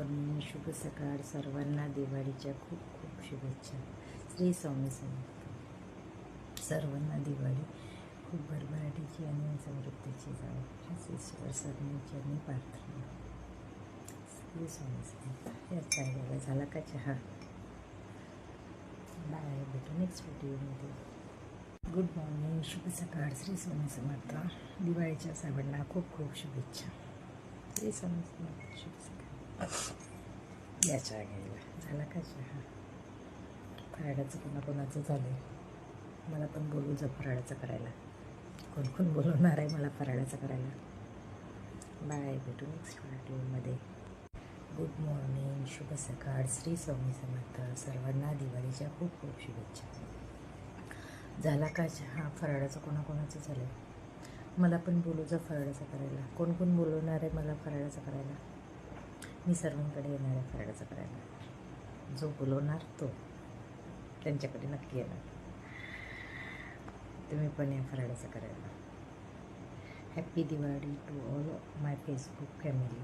Morning, शुभ सकाळ. सर्वांना दिवाळीच्या खूप खूप शुभेच्छा. श्री स्वामी समर्थ. सर्वांना दिवाळी खूप भरभराटीची आणि समृद्धीची जावो हीच ईश्वर सर्वांची प्रार्थना. श्री स्वामी समर्थ. यात काय झालं, झाला का चहा? बाय, भेटू नेक्स्ट व्हिडिओमध्ये. गुड मॉर्निंग, शुभ सकाळ. श्री स्वामी समर्थ. दिवाळीच्या सर्वांना खूप खूप शुभेच्छा. श्री स्वामी समर्थ. शुभ सकाळ. या चहा घ्यायला झाला का चहा? फराळाचं कोणाकोणाचं झालं आहे? मला पण बोलू जा फराळाचं करायला. कोण कोण बोलवणार आहे मला फराळाचं करायला? बाय, भेटू नेक्स्ट व्हिडिओमध्ये. गुड मॉर्निंग, शुभ सकाळ. श्री स्वामी समर्थ. सर्वांना दिवाळीच्या खूप खूप शुभेच्छा. झाला का चहा? फराळाचं कोणाकोणाचं झालं आहे? मला पण बोलू जा फराळाचं करायला. कोण कोण बोलवणार आहे मला फराळाचं करायला? मी सर्वांकडे येणार आहे फराळाचं करायला. जो बोलवणार तो त्यांच्याकडे नक्की येणार. तुम्ही पण या फराळाचं करायला. Happy Diwali to all my Facebook family.